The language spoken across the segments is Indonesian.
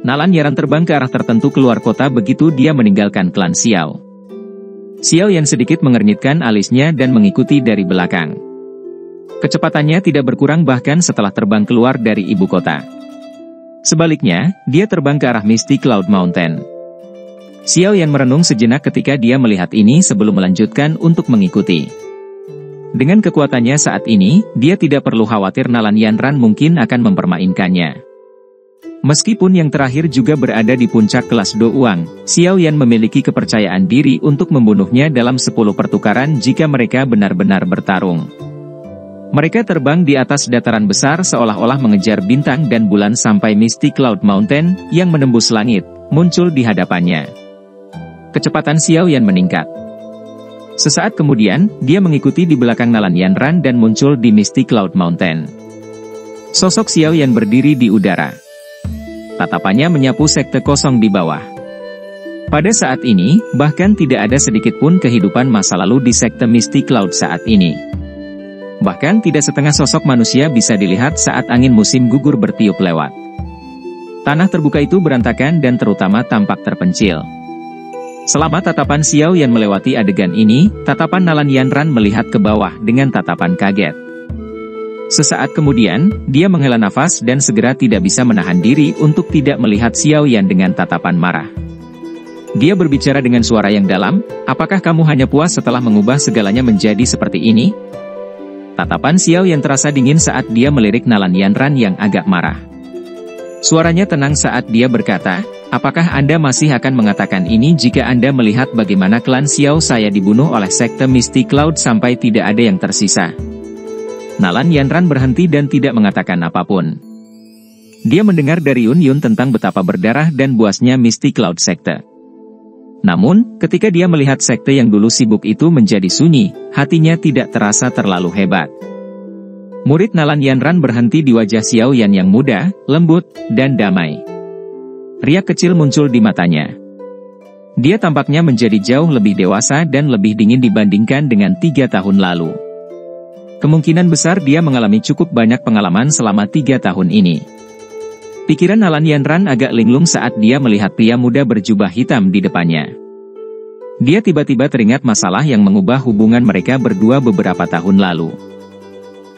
Nalan Yaran terbang ke arah tertentu keluar kota begitu dia meninggalkan klan Xiao. Xiao Yan sedikit mengernyitkan alisnya dan mengikuti dari belakang. Kecepatannya tidak berkurang bahkan setelah terbang keluar dari ibu kota. Sebaliknya, dia terbang ke arah Misty Cloud Mountain. Xiao Yan merenung sejenak ketika dia melihat ini sebelum melanjutkan untuk mengikuti. Dengan kekuatannya saat ini, dia tidak perlu khawatir Nalan Yanran mungkin akan mempermainkannya. Meskipun yang terakhir juga berada di puncak kelas Do Uang, Xiao Yan memiliki kepercayaan diri untuk membunuhnya dalam 10 pertukaran jika mereka benar-benar bertarung. Mereka terbang di atas dataran besar seolah-olah mengejar bintang dan bulan sampai Misty Cloud Mountain yang menembus langit, muncul di hadapannya. Kecepatan Xiao Yan meningkat. Sesaat kemudian, dia mengikuti di belakang Nalan Yanran dan muncul di Misty Cloud Mountain. Sosok Xiao Yan berdiri di udara. Tatapannya menyapu sekte kosong di bawah. Pada saat ini, bahkan tidak ada sedikit pun kehidupan masa lalu di sekte Misty Cloud saat ini. Bahkan tidak setengah sosok manusia bisa dilihat saat angin musim gugur bertiup lewat. Tanah terbuka itu berantakan dan terutama tampak terpencil. Selama tatapan Xiao Yan melewati adegan ini, tatapan Nalan Yanran melihat ke bawah dengan tatapan kaget. Sesaat kemudian, dia menghela nafas dan segera tidak bisa menahan diri untuk tidak melihat Xiao Yan dengan tatapan marah. Dia berbicara dengan suara yang dalam, "Apakah kamu hanya puas setelah mengubah segalanya menjadi seperti ini?" Tatapan Xiao Yan terasa dingin saat dia melirik Nalan Yanran yang agak marah. Suaranya tenang saat dia berkata, "Apakah Anda masih akan mengatakan ini jika Anda melihat bagaimana klan Xiao saya dibunuh oleh sekte Misty Cloud sampai tidak ada yang tersisa?" Nalan Yanran berhenti dan tidak mengatakan apapun. Dia mendengar dari Yun Yun tentang betapa berdarah dan buasnya Misty Cloud sekte. Namun, ketika dia melihat sekte yang dulu sibuk itu menjadi sunyi, hatinya tidak terasa terlalu hebat. Murid Nalan Yanran berhenti di wajah Xiao Yan yang muda, lembut, dan damai. Riak kecil muncul di matanya. Dia tampaknya menjadi jauh lebih dewasa dan lebih dingin dibandingkan dengan 3 tahun lalu. Kemungkinan besar dia mengalami cukup banyak pengalaman selama 3 tahun ini. Pikiran Nalan Yanran agak linglung saat dia melihat pria muda berjubah hitam di depannya. Dia tiba-tiba teringat masalah yang mengubah hubungan mereka berdua beberapa tahun lalu.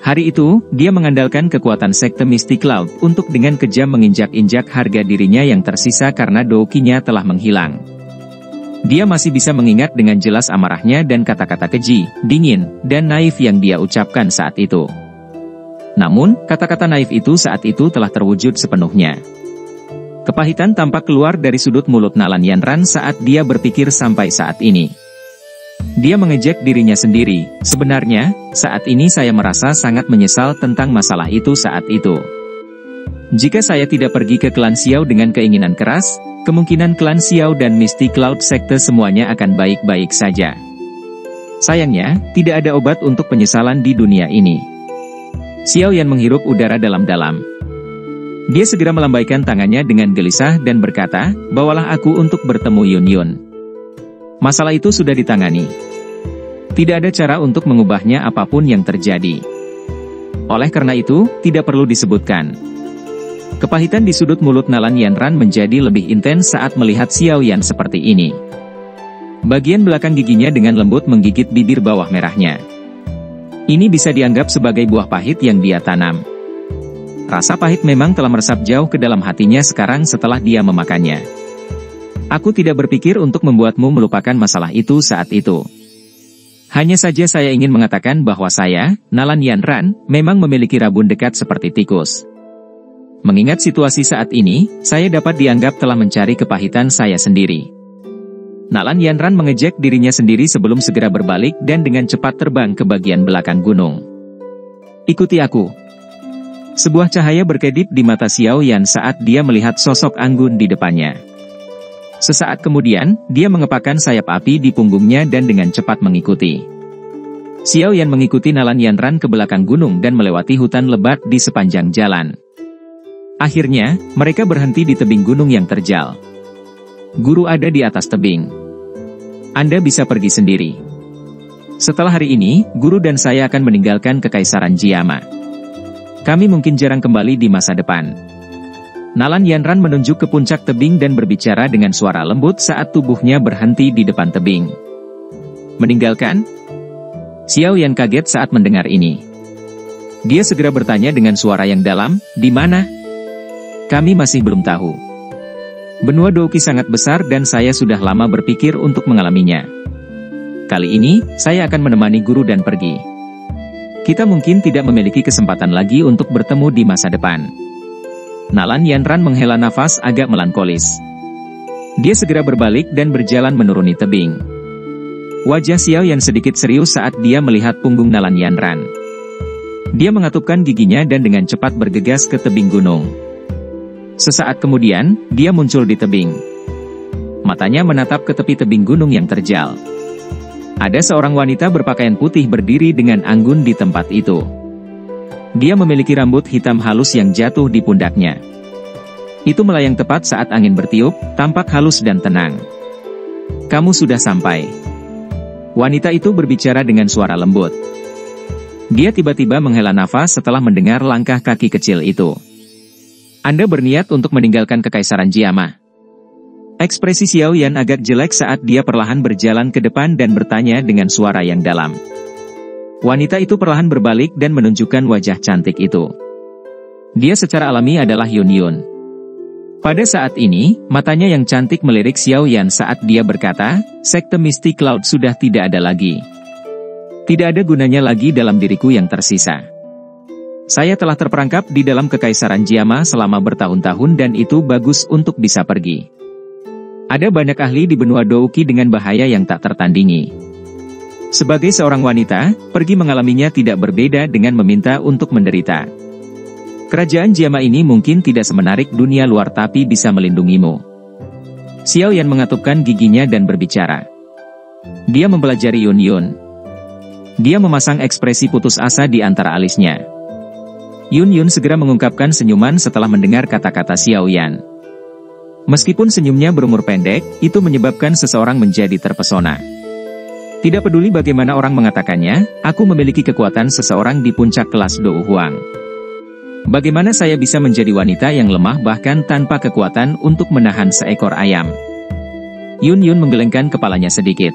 Hari itu, dia mengandalkan kekuatan sekte Misty Cloud untuk dengan kejam menginjak-injak harga dirinya yang tersisa karena Doukinya telah menghilang. Dia masih bisa mengingat dengan jelas amarahnya dan kata-kata keji, dingin, dan naif yang dia ucapkan saat itu. Namun, kata-kata naif itu saat itu telah terwujud sepenuhnya. Kepahitan tampak keluar dari sudut mulut Nalan Yanran saat dia berpikir sampai saat ini. Dia mengejek dirinya sendiri, "Sebenarnya, saat ini saya merasa sangat menyesal tentang masalah itu saat itu. Jika saya tidak pergi ke klan Xiao dengan keinginan keras, kemungkinan klan Xiao dan Misty Cloud sekte semuanya akan baik-baik saja. Sayangnya, tidak ada obat untuk penyesalan di dunia ini." Xiao Yan menghirup udara dalam-dalam. Dia segera melambaikan tangannya dengan gelisah dan berkata, "Bawalah aku untuk bertemu Yun Yun. Masalah itu sudah ditangani. Tidak ada cara untuk mengubahnya apapun yang terjadi. Oleh karena itu, tidak perlu disebutkan." Kepahitan di sudut mulut Nalan Yanran menjadi lebih intens saat melihat Xiao Yan seperti ini. Bagian belakang giginya dengan lembut menggigit bibir bawah merahnya. Ini bisa dianggap sebagai buah pahit yang dia tanam. Rasa pahit memang telah meresap jauh ke dalam hatinya sekarang setelah dia memakannya. "Aku tidak berpikir untuk membuatmu melupakan masalah itu saat itu. Hanya saja saya ingin mengatakan bahwa saya, Nalan Yanran, memang memiliki rabun dekat seperti tikus. Mengingat situasi saat ini, saya dapat dianggap telah mencari kepahitan saya sendiri." Nalan Yanran mengejek dirinya sendiri sebelum segera berbalik dan dengan cepat terbang ke bagian belakang gunung. "Ikuti aku." Sebuah cahaya berkedip di mata Xiao Yan saat dia melihat sosok anggun di depannya. Sesaat kemudian, dia mengepakkan sayap api di punggungnya dan dengan cepat mengikuti. Xiao Yan mengikuti Nalan Yanran ke belakang gunung dan melewati hutan lebat di sepanjang jalan. Akhirnya, mereka berhenti di tebing gunung yang terjal. "Guru ada di atas tebing. Anda bisa pergi sendiri. Setelah hari ini, guru dan saya akan meninggalkan Kekaisaran Jiama. Kami mungkin jarang kembali di masa depan. Nalan Yanran menunjuk ke puncak tebing dan berbicara dengan suara lembut saat tubuhnya berhenti di depan tebing. Meninggalkan? Xiao Yan kaget saat mendengar ini. Dia segera bertanya dengan suara yang dalam, di mana? Kami masih belum tahu. Benua Douqi sangat besar dan saya sudah lama berpikir untuk mengalaminya. Kali ini, saya akan menemani guru dan pergi. Kita mungkin tidak memiliki kesempatan lagi untuk bertemu di masa depan. Nalan Yanran menghela nafas agak melankolis. Dia segera berbalik dan berjalan menuruni tebing. Wajah Xiao Yan sedikit serius saat dia melihat punggung Nalan Yanran. Dia mengatupkan giginya dan dengan cepat bergegas ke tebing gunung. Sesaat kemudian, dia muncul di tebing. Matanya menatap ke tepi tebing gunung yang terjal. Ada seorang wanita berpakaian putih berdiri dengan anggun di tempat itu. Dia memiliki rambut hitam halus yang jatuh di pundaknya. Itu melayang tepat saat angin bertiup, tampak halus dan tenang. Kamu sudah sampai. Wanita itu berbicara dengan suara lembut. Dia tiba-tiba menghela nafas setelah mendengar langkah kaki kecil itu. Anda berniat untuk meninggalkan Kekaisaran Jiama. Ekspresi Xiao Yan agak jelek saat dia perlahan berjalan ke depan dan bertanya dengan suara yang dalam. Wanita itu perlahan berbalik dan menunjukkan wajah cantik itu. Dia secara alami adalah Yun Yun. Pada saat ini, matanya yang cantik melirik Xiao Yan saat dia berkata, sekte Mystic Cloud sudah tidak ada lagi. Tidak ada gunanya lagi dalam diriku yang tersisa. Saya telah terperangkap di dalam Kekaisaran Jiama selama bertahun-tahun dan itu bagus untuk bisa pergi. Ada banyak ahli di benua Douqi dengan bahaya yang tak tertandingi. Sebagai seorang wanita, pergi mengalaminya tidak berbeda dengan meminta untuk menderita. Kerajaan Jiama ini mungkin tidak semenarik dunia luar tapi bisa melindungimu. Xiao Yan mengatupkan giginya dan berbicara. Dia mempelajari Yun Yun. Dia memasang ekspresi putus asa di antara alisnya. Yun Yun segera mengungkapkan senyuman setelah mendengar kata-kata Xiao Yan. Meskipun senyumnya berumur pendek, itu menyebabkan seseorang menjadi terpesona. Tidak peduli bagaimana orang mengatakannya, aku memiliki kekuatan seseorang di puncak kelas Dou Huang. Bagaimana saya bisa menjadi wanita yang lemah bahkan tanpa kekuatan untuk menahan seekor ayam? Yun Yun menggelengkan kepalanya sedikit.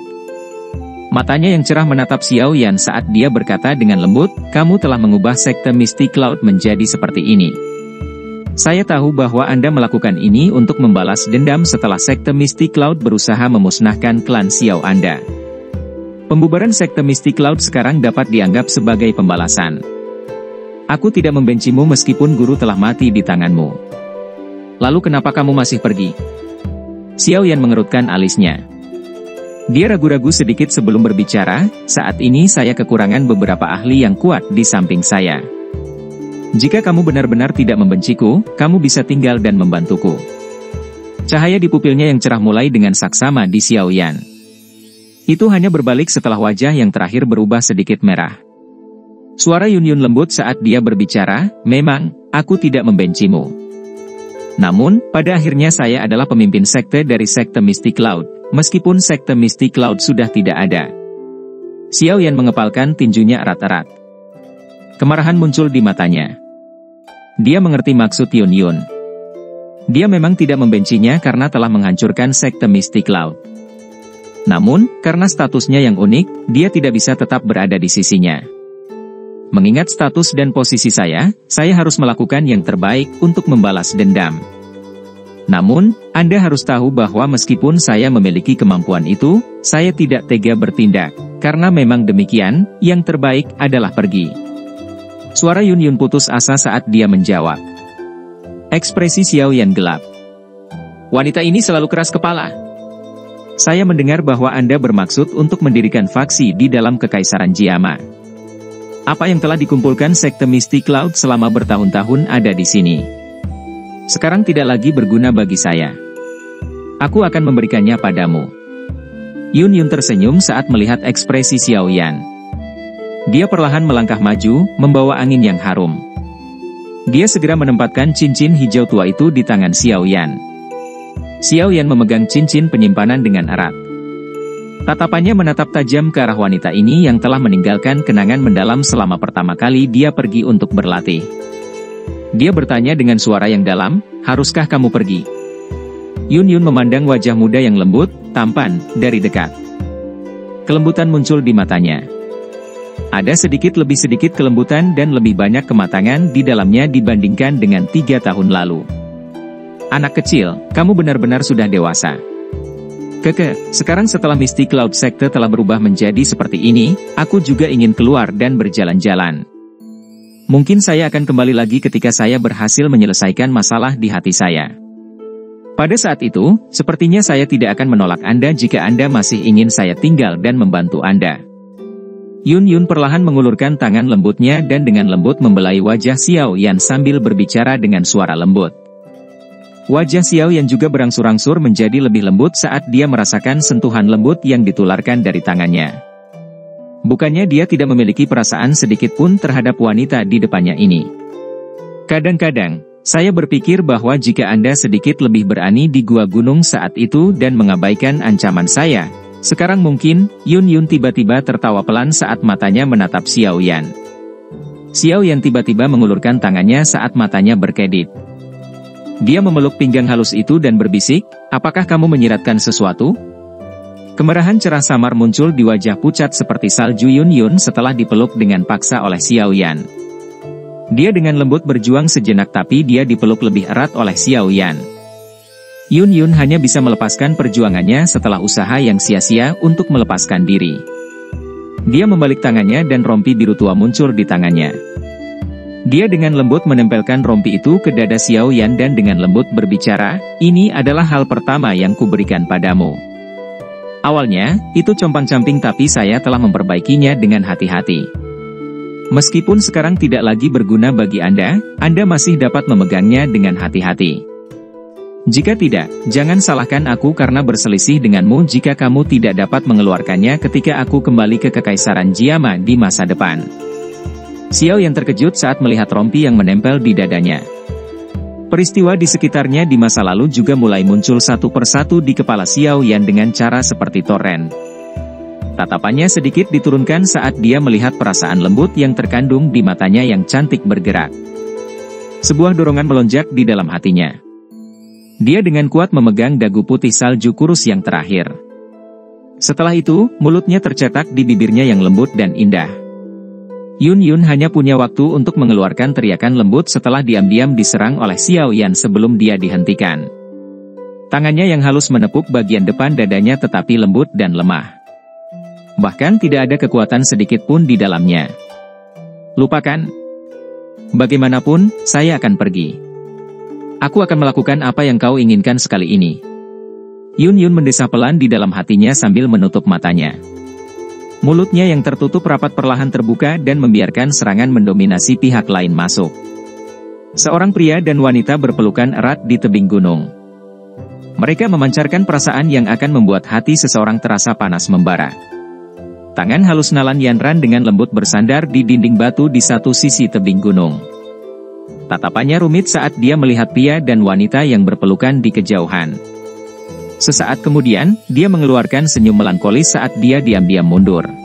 Matanya yang cerah menatap Xiao Yan saat dia berkata dengan lembut, kamu telah mengubah sekte Mystic Cloud menjadi seperti ini. Saya tahu bahwa Anda melakukan ini untuk membalas dendam setelah sekte Mystic Cloud berusaha memusnahkan klan Xiao Anda. Pembubaran sekte Mystic Cloud sekarang dapat dianggap sebagai pembalasan. Aku tidak membencimu meskipun guru telah mati di tanganmu. Lalu kenapa kamu masih pergi? Xiao Yan mengerutkan alisnya. Dia ragu-ragu sedikit sebelum berbicara, saat ini saya kekurangan beberapa ahli yang kuat di samping saya. Jika kamu benar-benar tidak membenciku, kamu bisa tinggal dan membantuku. Cahaya di pupilnya yang cerah mulai dengan saksama di Xiao Yan. Itu hanya berbalik setelah wajah yang terakhir berubah sedikit merah. Suara Yun Yun lembut saat dia berbicara, memang, aku tidak membencimu. Namun, pada akhirnya saya adalah pemimpin sekte dari sekte Mystic Cloud, meskipun sekte Mystic Cloud sudah tidak ada. Xiao Yan mengepalkan tinjunya erat-erat. Kemarahan muncul di matanya. Dia mengerti maksud Yun Yun. Dia memang tidak membencinya karena telah menghancurkan sekte Mystic Cloud. Namun, karena statusnya yang unik, dia tidak bisa tetap berada di sisinya. Mengingat status dan posisi saya harus melakukan yang terbaik untuk membalas dendam. Namun, Anda harus tahu bahwa meskipun saya memiliki kemampuan itu, saya tidak tega bertindak. Karena memang demikian, yang terbaik adalah pergi. Suara Yun Yun putus asa saat dia menjawab. Ekspresi Xiao Yan gelap. Wanita ini selalu keras kepala. Saya mendengar bahwa Anda bermaksud untuk mendirikan faksi di dalam Kekaisaran Jiama. Apa yang telah dikumpulkan sekte Mystic Cloud selama bertahun-tahun ada di sini. Sekarang tidak lagi berguna bagi saya. Aku akan memberikannya padamu. Yun Yun tersenyum saat melihat ekspresi Xiao Yan. Dia perlahan melangkah maju, membawa angin yang harum. Dia segera menempatkan cincin hijau tua itu di tangan Xiao Yan. Xiao Yan memegang cincin penyimpanan dengan erat. Tatapannya menatap tajam ke arah wanita ini yang telah meninggalkan kenangan mendalam selama pertama kali dia pergi untuk berlatih. Dia bertanya dengan suara yang dalam, haruskah kamu pergi? Yun Yun memandang wajah muda yang lembut, tampan, dari dekat. Kelembutan muncul di matanya. Ada lebih sedikit kelembutan dan lebih banyak kematangan di dalamnya dibandingkan dengan 3 tahun lalu. Anak kecil, kamu benar-benar sudah dewasa. Sekarang setelah Misty Cloud Sector telah berubah menjadi seperti ini, aku juga ingin keluar dan berjalan-jalan. Mungkin saya akan kembali lagi ketika saya berhasil menyelesaikan masalah di hati saya. Pada saat itu, sepertinya saya tidak akan menolak Anda jika Anda masih ingin saya tinggal dan membantu Anda. Yun Yun perlahan mengulurkan tangan lembutnya dan dengan lembut membelai wajah Xiao Yan sambil berbicara dengan suara lembut. Wajah Xiao Yan juga berangsur-angsur menjadi lebih lembut saat dia merasakan sentuhan lembut yang ditularkan dari tangannya. Bukannya dia tidak memiliki perasaan sedikit pun terhadap wanita di depannya ini. Kadang-kadang, saya berpikir bahwa jika Anda sedikit lebih berani di gua gunung saat itu dan mengabaikan ancaman saya, sekarang mungkin. Yun Yun tiba-tiba tertawa pelan saat matanya menatap Xiao Yan. Xiao Yan tiba-tiba mengulurkan tangannya saat matanya berkedip. Dia memeluk pinggang halus itu dan berbisik, apakah kamu menyiratkan sesuatu? Kemerahan cerah samar muncul di wajah pucat seperti salju Yun Yun setelah dipeluk dengan paksa oleh Xiao Yan. Dia dengan lembut berjuang sejenak tapi dia dipeluk lebih erat oleh Xiao Yan. Yun Yun hanya bisa melepaskan perjuangannya setelah usaha yang sia-sia untuk melepaskan diri. Dia membalik tangannya dan rompi biru tua muncul di tangannya. Dia dengan lembut menempelkan rompi itu ke dada Xiao Yan dan dengan lembut berbicara, ini adalah hal pertama yang kuberikan padamu. Awalnya, itu compang-camping tapi saya telah memperbaikinya dengan hati-hati. Meskipun sekarang tidak lagi berguna bagi Anda masih dapat memegangnya dengan hati-hati. Jika tidak, jangan salahkan aku karena berselisih denganmu jika kamu tidak dapat mengeluarkannya ketika aku kembali ke Kekaisaran Jiama di masa depan. Xiao yang terkejut saat melihat rompi yang menempel di dadanya. Peristiwa di sekitarnya di masa lalu juga mulai muncul satu persatu di kepala Xiao Yan dengan cara seperti toren. Tatapannya sedikit diturunkan saat dia melihat perasaan lembut yang terkandung di matanya yang cantik bergerak. Sebuah dorongan melonjak di dalam hatinya. Dia dengan kuat memegang dagu putih salju kurus yang terakhir. Setelah itu, mulutnya tercetak di bibirnya yang lembut dan indah. Yun Yun hanya punya waktu untuk mengeluarkan teriakan lembut setelah diam-diam diserang oleh Xiao Yan sebelum dia dihentikan. Tangannya yang halus menepuk bagian depan dadanya tetapi lembut dan lemah. Bahkan tidak ada kekuatan sedikit pun di dalamnya. Lupakan. Bagaimanapun, saya akan pergi. Aku akan melakukan apa yang kau inginkan sekali ini. Yun Yun mendesah pelan di dalam hatinya sambil menutup matanya. Mulutnya yang tertutup rapat perlahan terbuka dan membiarkan serangan mendominasi pihak lain masuk. Seorang pria dan wanita berpelukan erat di tebing gunung. Mereka memancarkan perasaan yang akan membuat hati seseorang terasa panas membara. Tangan halus Nalan Yanran dengan lembut bersandar di dinding batu di satu sisi tebing gunung. Tatapannya rumit saat dia melihat pria dan wanita yang berpelukan di kejauhan. Sesaat kemudian, dia mengeluarkan senyum melankolis saat dia diam-diam mundur.